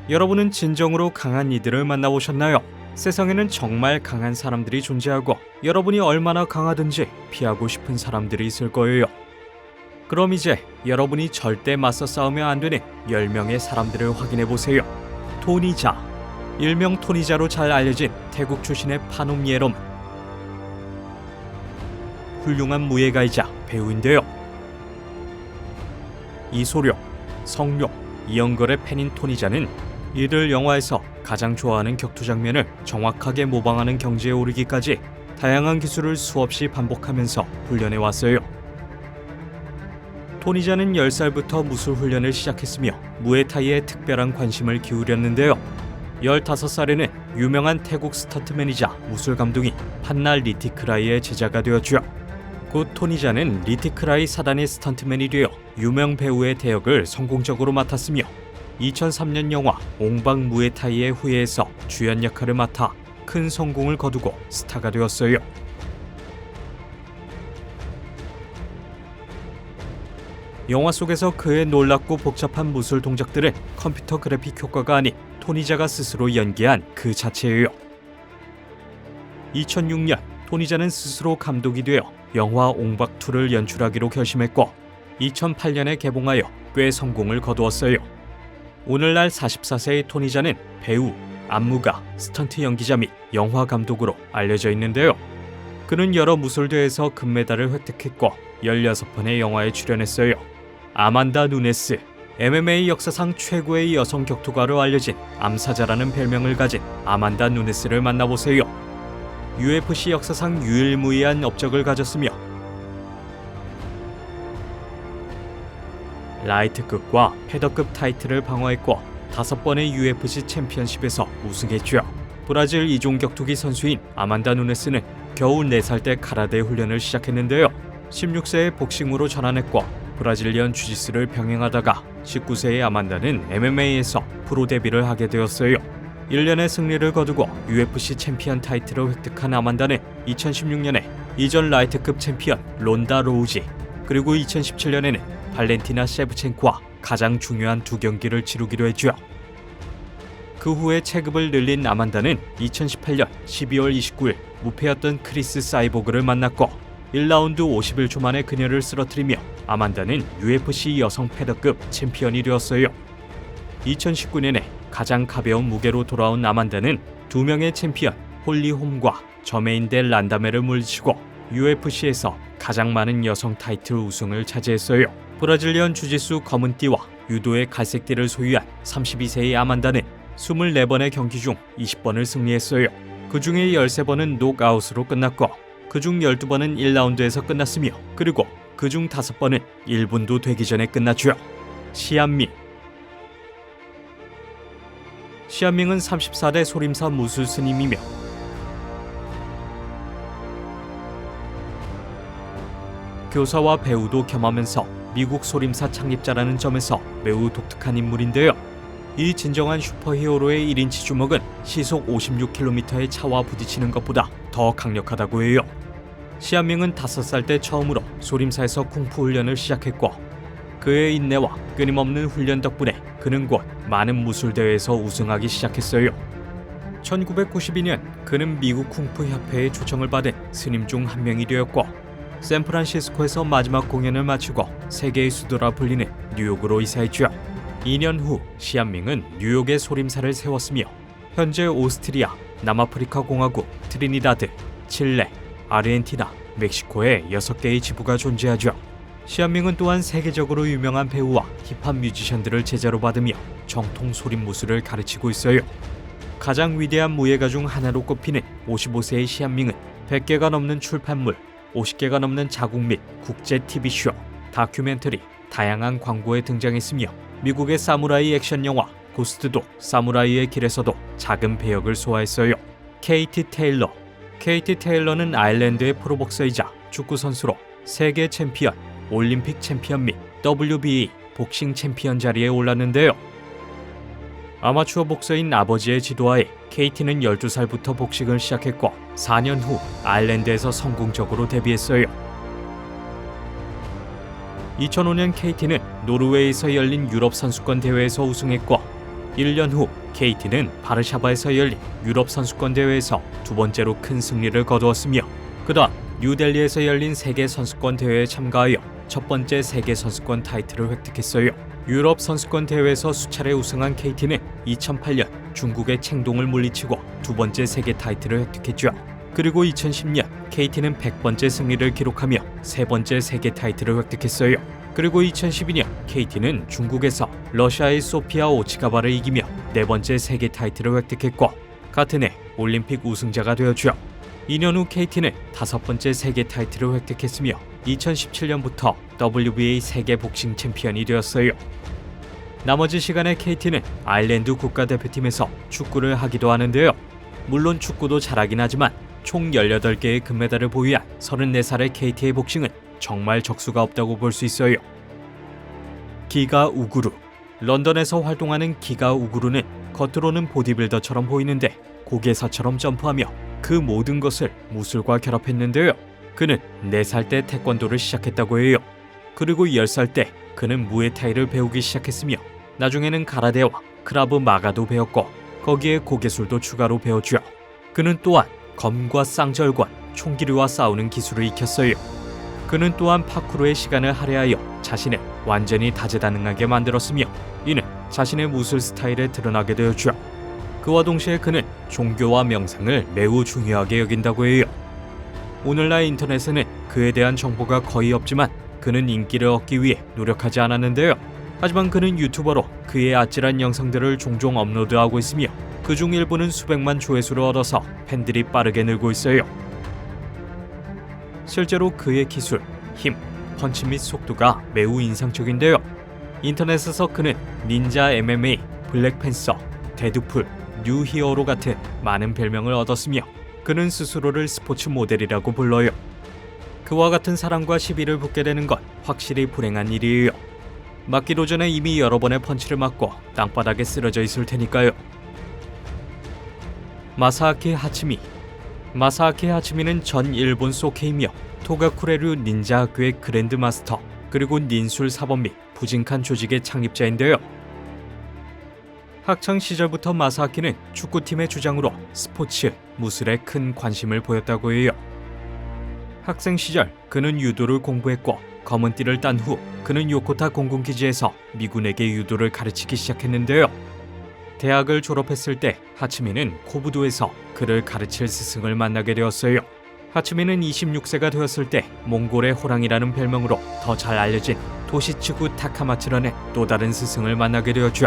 여러분은 진정으로 강한 이들을 만나보셨나요? 세상에는 정말 강한 사람들이 존재하고 여러분이 얼마나 강하든지 피하고 싶은 사람들이 있을 거예요. 그럼 이제 여러분이 절대 맞서 싸우면 안 되는 10명의 사람들을 확인해보세요. 토니자, 일명 토니자로 잘 알려진 태국 출신의 파놈 예롬. 훌륭한 무예가이자 배우인데요. 이소룡, 성룡, 이영걸의 팬인 토니자는 이들 영화에서 가장 좋아하는 격투 장면을 정확하게 모방하는 경지에 오르기까지 다양한 기술을 수없이 반복하면서 훈련해왔어요. 토니자는 10살부터 무술 훈련을 시작했으며 무에타이에 특별한 관심을 기울였는데요. 15살에는 유명한 태국 스턴트맨이자 무술 감독인 판나 리티크라이의 제자가 되었죠. 곧 토니자는 리티크라이 사단의 스턴트맨이 되어 유명 배우의 대역을 성공적으로 맡았으며 2003년 영화 옹박 무에타이의 후예에서 주연 역할을 맡아 큰 성공을 거두고 스타가 되었어요. 영화 속에서 그의 놀랍고 복잡한 무술 동작들은 컴퓨터 그래픽 효과가 아닌 토니자가 스스로 연기한 그 자체예요. 2006년 토니자는 스스로 감독이 되어 영화 옹박2를 연출하기로 결심했고 2008년에 개봉하여 꽤 성공을 거두었어요. 오늘날 44세의 토니자는 배우, 안무가, 스턴트 연기자 및 영화 감독으로 알려져 있는데요. 그는 여러 무술대회에서 금메달을 획득했고 16편의 영화에 출연했어요. 아만다 누네스, MMA 역사상 최고의 여성 격투가로 알려진 암사자라는 별명을 가진 아만다 누네스를 만나보세요. UFC 역사상 유일무이한 업적을 가졌으며 라이트급과 패더급 타이틀을 방어했고 5번의 UFC 챔피언십에서 우승했죠. 브라질 이종 격투기 선수인 아만다 누네스는 겨우 4살 때 카라테 훈련을 시작했는데요. 16세에 복싱으로 전환했고 브라질리언 주짓수를 병행하다가 19세의 아만다는 MMA에서 프로 데뷔를 하게 되었어요. 1년의 승리를 거두고 UFC 챔피언 타이틀을 획득한 아만다는 2016년에 이전 라이트급 챔피언 론다 로우지 그리고 2017년에는 발렌티나 셰브첸코와 가장 중요한 2경기를 치르기로 했죠. 그 후에 체급을 늘린 아만다는 2018년 12월 29일 무패였던 크리스 사이보그를 만났고 1라운드 51초 만에 그녀를 쓰러뜨리며 아만다는 UFC 여성 패더급 챔피언이 되었어요. 2019년에 가장 가벼운 무게로 돌아온 아만다는 2명의 챔피언 홀리 홈과 저메인 델 란다메를 물리치고 UFC에서 가장 많은 여성 타이틀 우승을 차지했어요. 브라질리언 주짓수 검은띠와 유도의 갈색띠를 소유한 32세의 아만다는 24번의 경기 중 20번을 승리했어요. 그 중에 13번은 녹아웃으로 끝났고 그 중 12번은 1라운드에서 끝났으며 그리고 그 중 5번은 1분도 되기 전에 끝났죠. 시안밍은 34대 소림사 무술 스님이며 교사와 배우도 겸하면서 미국 소림사 창립자라는 점에서 매우 독특한 인물인데요. 이 진정한 슈퍼히어로의 1인치 주먹은 시속 56km의 차와 부딪히는 것보다 더 강력하다고 해요. 시안밍은 5살 때 처음으로 소림사에서 쿵푸 훈련을 시작했고 그의 인내와 끊임없는 훈련 덕분에 그는 곧 많은 무술 대회에서 우승하기 시작했어요. 1992년 그는 미국 쿵푸 협회의 초청을 받은 스님 중 한 명이 되었고 샌프란시스코에서 마지막 공연을 마치고 세계의 수도라 불리는 뉴욕으로 이사했죠. 2년 후 시안밍은 뉴욕에 소림사를 세웠으며 현재 오스트리아, 남아프리카 공화국, 트리니다드, 칠레, 아르헨티나, 멕시코에 6개의 지부가 존재하죠. 시안밍은 또한 세계적으로 유명한 배우와 힙합 뮤지션들을 제자로 받으며 정통 소림 무술을 가르치고 있어요. 가장 위대한 무예가 중 하나로 꼽히는 55세의 시안밍은 100개가 넘는 출판물, 50개가 넘는 자국 및 국제 TV쇼, 다큐멘터리, 다양한 광고에 등장했으며 미국의 사무라이 액션 영화 고스트도 사무라이의 길에서도 작은 배역을 소화했어요. 케이티 테일러는 아일랜드의 프로복서이자 축구 선수로 세계 챔피언, 올림픽 챔피언 및 WBA 복싱 챔피언 자리에 올랐는데요. 아마추어 복서인 아버지의 지도하에 케이티는 12살부터 복싱을 시작했고 4년 후 아일랜드에서 성공적으로 데뷔했어요. 2005년 케이티는 노르웨이에서 열린 유럽 선수권 대회에서 우승했고 1년 후 KT는 바르샤바에서 열린 유럽 선수권 대회에서 두 번째로 큰 승리를 거두었으며 그다음 뉴델리에서 열린 세계 선수권 대회에 참가하여 첫 번째 세계 선수권 타이틀을 획득했어요. 유럽 선수권 대회에서 수차례 우승한 KT는 2008년 중국의 챙동을 물리치고 두 번째 세계 타이틀을 획득했죠. 그리고 2010년 KT는 100번째 승리를 기록하며 세 번째 세계 타이틀을 획득했어요. 그리고 2012년 KT는 중국에서 러시아의 소피아 오치가바를 이기며 네 번째 세계 타이틀을 획득했고 같은 해 올림픽 우승자가 되었죠. 2년 후 KT는 다섯 번째 세계 타이틀을 획득했으며 2017년부터 WBA 세계 복싱 챔피언이 되었어요. 나머지 시간에 KT는 아일랜드 국가대표팀에서 축구를 하기도 하는데요. 물론 축구도 잘하긴 하지만 총 18개의 금메달을 보유한 34살의 KT의 복싱은 정말 적수가 없다고 볼 수 있어요. 기가 우구루. 런던에서 활동하는 기가 우구루는 겉으로는 보디빌더처럼 보이는데 고개사처럼 점프하며 그 모든 것을 무술과 결합했는데요. 그는 4살 때 태권도를 시작했다고 해요. 그리고 10살 때 그는 무에타이를 배우기 시작했으며 나중에는 가라데와 크라브 마가도 배웠고 거기에 고개술도 추가로 배웠죠. 그는 또한 검과 쌍절권, 총기류와 싸우는 기술을 익혔어요. 그는 또한 파쿠르의 시간을 할애하여 자신을 완전히 다재다능하게 만들었으며 이는 자신의 무술 스타일에 드러나게 되었죠. 그와 동시에 그는 종교와 명상을 매우 중요하게 여긴다고 해요. 오늘날 인터넷에는 그에 대한 정보가 거의 없지만 그는 인기를 얻기 위해 노력하지 않았는데요. 하지만 그는 유튜버로 그의 아찔한 영상들을 종종 업로드하고 있으며 그중 일부는 수백만 조회수를 얻어서 팬들이 빠르게 늘고 있어요. 실제로 그의 기술, 힘, 펀치 및 속도가 매우 인상적인데요. 인터넷에서 그는 닌자 MMA, 블랙팬서, 데드풀, 뉴 히어로 같은 많은 별명을 얻었으며 그는 스스로를 스포츠 모델이라고 불러요. 그와 같은 사람과 시비를 붙게 되는 건 확실히 불행한 일이에요. 맞기도 전에 이미 여러 번의 펀치를 맞고 땅바닥에 쓰러져 있을 테니까요. 마사아키 하츠미. 마사아키 하츠미는 전 일본 소케이며 토가쿠레류 닌자 학교의 그랜드 마스터 그리고 닌술 사범 및 부진칸 조직의 창립자인데요. 학창 시절부터 마사아키는 축구팀의 주장으로 스포츠, 무술에 큰 관심을 보였다고 해요. 학생 시절 그는 유도를 공부했고 검은 띠를 딴 후 그는 요코타 공군기지에서 미군에게 유도를 가르치기 시작했는데요. 대학을 졸업했을 때 하츠미는 코부도에서 그를 가르칠 스승을 만나게 되었어요. 하츠미는 26세가 되었을 때 몽골의 호랑이라는 별명으로 더 잘 알려진 토시츠구 타카마츠라는 또 다른 스승을 만나게 되었죠.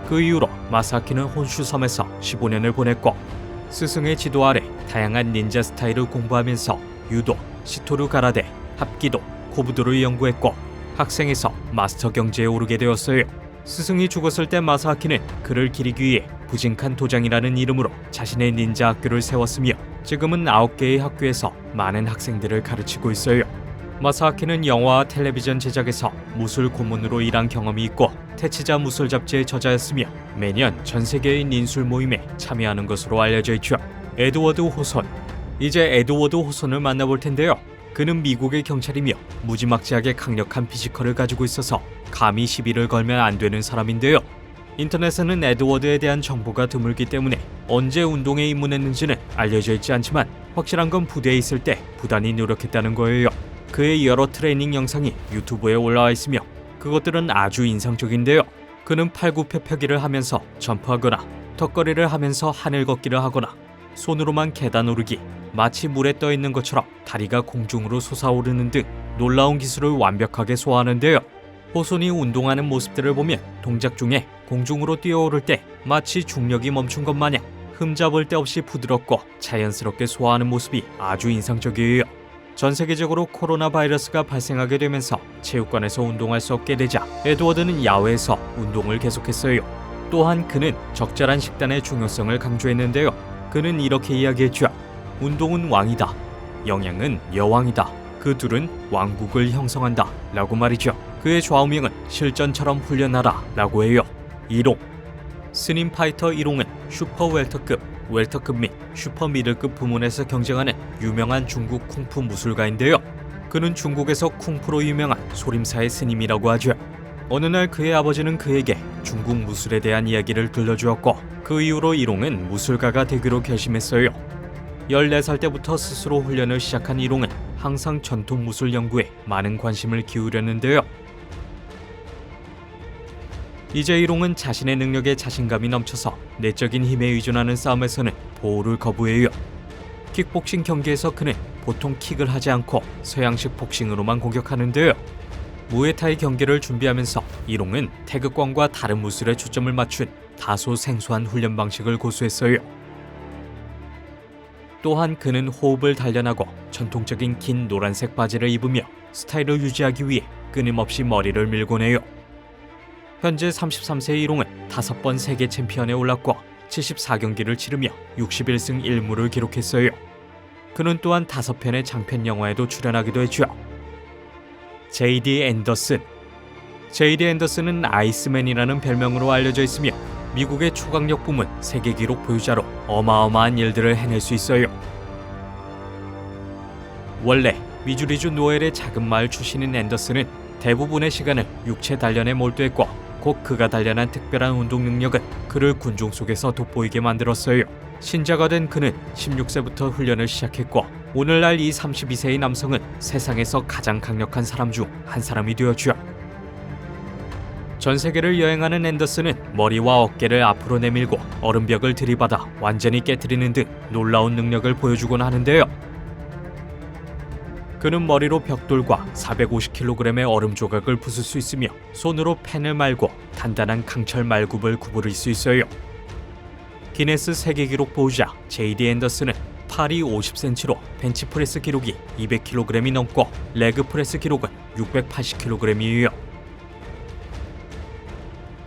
그 이후로 마사아키는 혼슈 섬에서 15년을 보냈고 스승의 지도 아래 다양한 닌자 스타일을 공부하면서 유도, 시토루 가라데, 합기도, 코부도를 연구했고 학생에서 마스터 경지에 오르게 되었어요. 스승이 죽었을 때 마사아키는 그를 기리기 위해 부진칸 도장이라는 이름으로 자신의 닌자 학교를 세웠으며 지금은 9개의 학교에서 많은 학생들을 가르치고 있어요. 마사아키는 영화와 텔레비전 제작에서 무술 고문으로 일한 경험이 있고 테치자 무술 잡지의 저자였으며 매년 전 세계의 닌술 모임에 참여하는 것으로 알려져 있죠. 에드워드 호손. 이제 에드워드 호손을 만나볼 텐데요. 그는 미국의 경찰이며 무지막지하게 강력한 피지컬을 가지고 있어서 감히 시비를 걸면 안 되는 사람인데요. 인터넷에는 에드워드에 대한 정보가 드물기 때문에 언제 운동에 입문했는지는 알려져 있지 않지만 확실한 건 부대에 있을 때 부단히 노력했다는 거예요. 그의 여러 트레이닝 영상이 유튜브에 올라와 있으며 그것들은 아주 인상적인데요. 그는 팔굽혀펴기를 하면서 점프하거나 턱걸이를 하면서 하늘 걷기를 하거나 손으로만 계단 오르기, 마치 물에 떠 있는 것처럼 다리가 공중으로 솟아오르는 등 놀라운 기술을 완벽하게 소화하는데요. 호손이 운동하는 모습들을 보면 동작 중에 공중으로 뛰어오를 때 마치 중력이 멈춘 것 마냥 흠잡을 데 없이 부드럽고 자연스럽게 소화하는 모습이 아주 인상적이에요. 전 세계적으로 코로나 바이러스가 발생하게 되면서 체육관에서 운동할 수 없게 되자 에드워드는 야외에서 운동을 계속했어요. 또한 그는 적절한 식단의 중요성을 강조했는데요. 그는 이렇게 이야기했죠. 운동은 왕이다. 영양은 여왕이다. 그 둘은 왕국을 형성한다. 라고 말이죠. 그의 좌우명은 실전처럼 훈련하라. 라고 해요. 이롱. 스님 파이터 이롱은 슈퍼 웰터급, 웰터급 및 슈퍼 미들급 부문에서 경쟁하는 유명한 중국 쿵푸 무술가인데요. 그는 중국에서 쿵푸로 유명한 소림사의 스님이라고 하죠. 어느 날 그의 아버지는 그에게 중국 무술에 대한 이야기를 들려주었고 그 이후로 이롱은 무술가가 되기로 결심했어요. 14살 때부터 스스로 훈련을 시작한 이롱은 항상 전통 무술 연구에 많은 관심을 기울였는데요. 이제 이롱은 자신의 능력에 자신감이 넘쳐서 내적인 힘에 의존하는 싸움에서는 보호를 거부해요. 킥복싱 경기에서 그는 보통 킥을 하지 않고 서양식 복싱으로만 공격하는데요. 무에타이 경기를 준비하면서 이롱은 태극권과 다른 무술에 초점을 맞춘 다소 생소한 훈련 방식을 고수했어요. 또한 그는 호흡을 단련하고 전통적인 긴 노란색 바지를 입으며 스타일을 유지하기 위해 끊임없이 머리를 밀곤 해요. 현재 33세의 이롱은 5번 세계 챔피언에 올랐고 74경기를 치르며 61승 1무를 기록했어요. 그는 또한 5편의 장편 영화에도 출연하기도 했죠. J.D. 앤더슨. J.D. 앤더슨은 아이스맨이라는 별명으로 알려져 있으며 미국의 초강력 부문 세계 기록 보유자로 어마어마한 일들을 해낼 수 있어요. 원래 미주리주 노엘의 작은 마을 출신인 앤더슨은 대부분의 시간을 육체 단련에 몰두했고 곧 그가 단련한 특별한 운동 능력은 그를 군중 속에서 돋보이게 만들었어요. 신자가 된 그는 16세부터 훈련을 시작했고 오늘날 이 32세의 남성은 세상에서 가장 강력한 사람 중 한 사람이 되었죠. 전 세계를 여행하는 앤더슨은 머리와 어깨를 앞으로 내밀고 얼음벽을 들이받아 완전히 깨트리는 등 놀라운 능력을 보여주곤 하는데요. 그는 머리로 벽돌과 450kg의 얼음 조각을 부술 수 있으며 손으로 펜을 말고 단단한 강철 말굽을 구부릴 수 있어요. 기네스 세계 기록 보유자 J.D. 앤더슨은 팔이 50cm로 벤치프레스 기록이 200kg이 넘고 레그프레스 기록은 680kg이에요.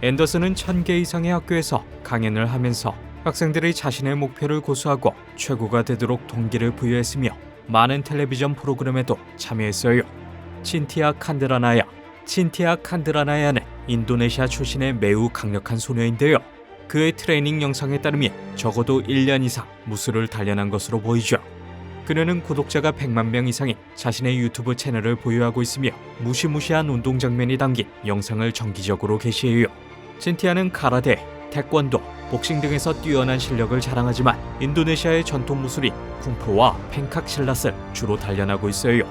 앤더슨은 1000개 이상의 학교에서 강연을 하면서 학생들이 자신의 목표를 고수하고 최고가 되도록 동기를 부여했으며 많은 텔레비전 프로그램에도 참여했어요. 친티아 칸드라나야는 인도네시아 출신의 매우 강력한 소녀인데요. 그의 트레이닝 영상에 따르면 적어도 1년 이상 무술을 단련한 것으로 보이죠. 그녀는 구독자가 100만 명 이상인 자신의 유튜브 채널을 보유하고 있으며 무시무시한 운동 장면이 담긴 영상을 정기적으로 게시해요. 친티아는 가라데, 태권도, 복싱 등에서 뛰어난 실력을 자랑하지만 인도네시아의 전통 무술인 쿵푸와 펜칵실랏을 주로 단련하고 있어요.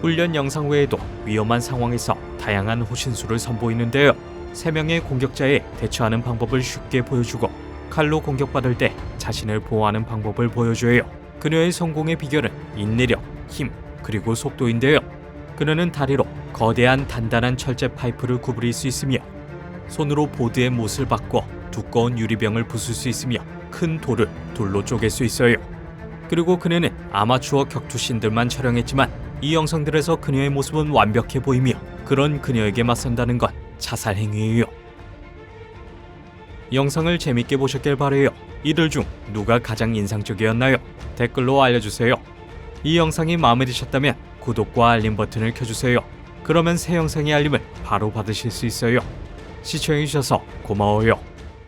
훈련 영상 외에도 위험한 상황에서 다양한 호신술을 선보이는데요. 3명의 공격자에 대처하는 방법을 쉽게 보여주고 칼로 공격받을 때 자신을 보호하는 방법을 보여줘요. 그녀의 성공의 비결은 인내력, 힘, 그리고 속도인데요. 그녀는 다리로 거대한 단단한 철제 파이프를 구부릴 수 있으며 손으로 보드의 못을 받고 두꺼운 유리병을 부술 수 있으며 큰 돌을 둘로 쪼갤 수 있어요. 그리고 그녀는 아마추어 격투신들만 촬영했지만 이 영상들에서 그녀의 모습은 완벽해 보이며 그런 그녀에게 맞선다는 건 자살 행위예요. 영상을 재밌게 보셨길 바래요. 이들 중 누가 가장 인상적이었나요? 댓글로 알려주세요. 이 영상이 마음에 드셨다면 구독과 알림 버튼을 켜주세요. 그러면 새 영상의 알림을 바로 받으실 수 있어요. 시청해주셔서 고마워요.